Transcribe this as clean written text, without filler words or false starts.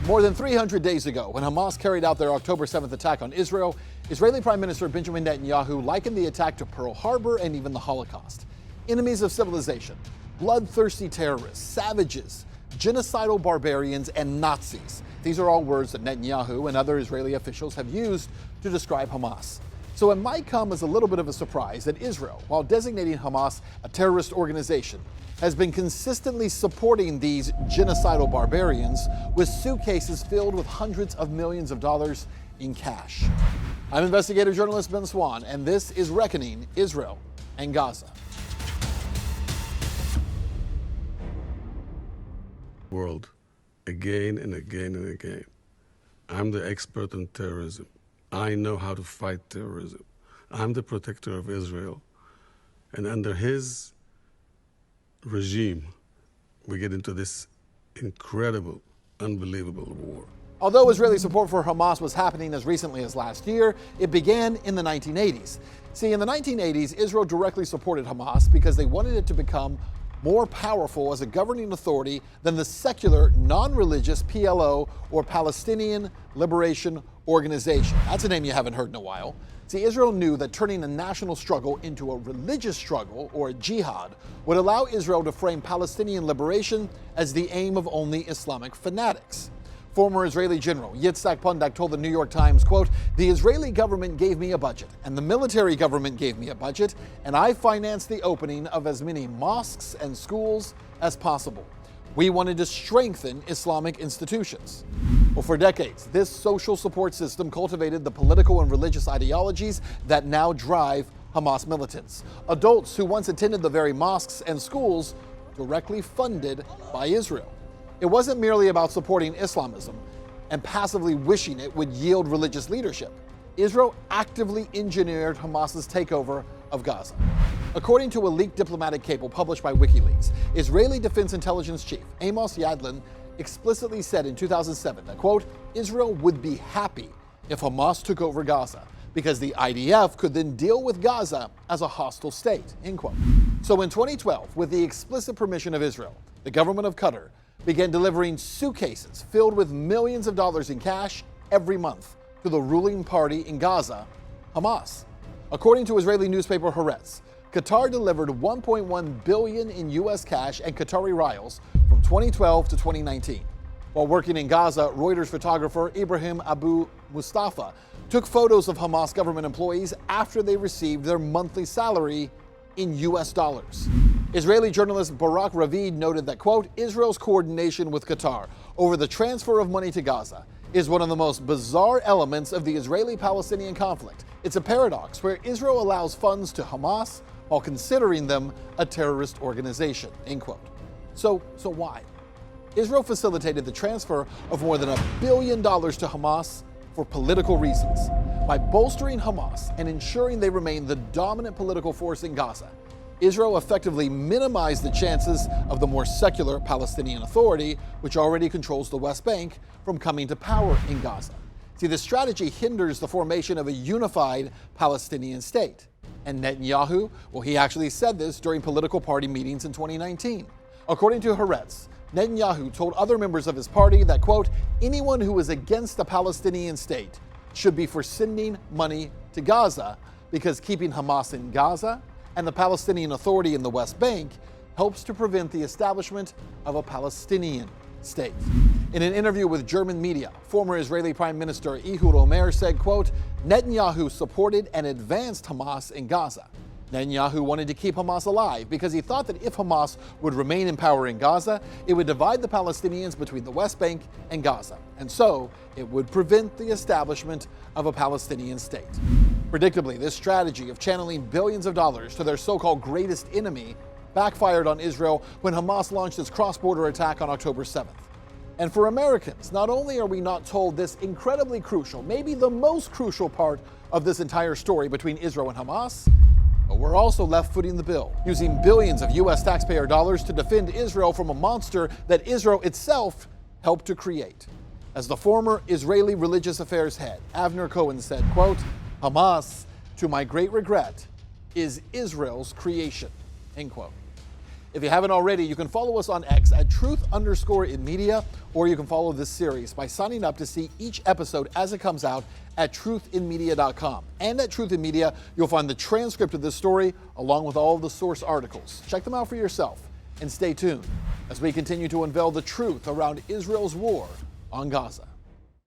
More than 300 days ago, when Hamas carried out their October 7th attack on Israel, Israeli Prime Minister Benjamin Netanyahu likened the attack to Pearl Harbor and even the Holocaust. Enemies of civilization, bloodthirsty terrorists, savages, genocidal barbarians, and Nazis. These are all words that Netanyahu and other Israeli officials have used to describe Hamas. So it might come as a little bit of a surprise that Israel, while designating Hamas a terrorist organization, has been consistently supporting these genocidal barbarians with suitcases filled with hundreds of millions of dollars in cash. I'm investigative journalist Ben Swan, and this is Reckoning Israel and Gaza. World, again and again and again. I'm the expert on terrorism. I know how to fight terrorism. I'm the protector of Israel. And under his regime, we get into this incredible, unbelievable war. Although Israeli support for Hamas was happening as recently as last year, it began in the 1980s. See, in the 1980s, Israel directly supported Hamas because they wanted it to become more powerful as a governing authority than the secular, non-religious PLO, or Palestinian Liberation Organization. That's a name you haven't heard in a while. See, Israel knew that turning a national struggle into a religious struggle, or a jihad, would allow Israel to frame Palestinian liberation as the aim of only Islamic fanatics. Former Israeli General Yitzhak Pundak told the New York Times, quote, "The Israeli government gave me a budget, and the military government gave me a budget, and I financed the opening of as many mosques and schools as possible. We wanted to strengthen Islamic institutions." Well, for decades, this social support system cultivated the political and religious ideologies that now drive Hamas militants. Adults who once attended the very mosques and schools directly funded by Israel. It wasn't merely about supporting Islamism and passively wishing it would yield religious leadership. Israel actively engineered Hamas's takeover of Gaza. According to a leaked diplomatic cable published by WikiLeaks, Israeli Defense Intelligence Chief Amos Yadlin explicitly said in 2007 that, quote, "Israel would be happy if Hamas took over Gaza because the IDF could then deal with Gaza as a hostile state," end quote. So in 2012, with the explicit permission of Israel, the government of Qatar began delivering suitcases filled with millions of dollars in cash every month to the ruling party in Gaza, Hamas. According to Israeli newspaper Haaretz, Qatar delivered $1.1 billion in U.S. cash and Qatari rials from 2012 to 2019. While working in Gaza, Reuters photographer Ibrahim Abu Mustafa took photos of Hamas government employees after they received their monthly salary in U.S. dollars. Israeli journalist Barak Ravid noted that, quote, "Israel's coordination with Qatar over the transfer of money to Gaza is one of the most bizarre elements of the Israeli-Palestinian conflict. It's a paradox where Israel allows funds to Hamas while considering them a terrorist organization," end quote. So why? Israel facilitated the transfer of more than $1 billion to Hamas for political reasons. By bolstering Hamas and ensuring they remain the dominant political force in Gaza, Israel effectively minimized the chances of the more secular Palestinian Authority, which already controls the West Bank, from coming to power in Gaza. See, this strategy hinders the formation of a unified Palestinian state. And Netanyahu, well, he actually said this during political party meetings in 2019. According to Haaretz, Netanyahu told other members of his party that, quote, "Anyone who is against the Palestinian state should be for sending money to Gaza because keeping Hamas in Gaza and the Palestinian Authority in the West Bank helps to prevent the establishment of a Palestinian state." In an interview with German media, former Israeli Prime Minister Ehud Olmert said, quote, "Netanyahu supported and advanced Hamas in Gaza. Netanyahu wanted to keep Hamas alive because he thought that if Hamas would remain in power in Gaza, it would divide the Palestinians between the West Bank and Gaza, and so it would prevent the establishment of a Palestinian state." Predictably, this strategy of channeling billions of dollars to their so-called greatest enemy backfired on Israel when Hamas launched its cross-border attack on October 7th. And for Americans, not only are we not told this incredibly crucial, maybe the most crucial part of this entire story between Israel and Hamas, but we're also left footing the bill, using billions of U.S. taxpayer dollars to defend Israel from a monster that Israel itself helped to create. As the former Israeli religious affairs head, Avner Cohen, said, quote, "Hamas, to my great regret, is Israel's creation," end quote. If you haven't already, you can follow us on X at truth_in_media, or you can follow this series by signing up to see each episode as it comes out at truthinmedia.com. And at Truth in Media, you'll find the transcript of this story along with all of the source articles. Check them out for yourself and stay tuned as we continue to unveil the truth around Israel's war on Gaza.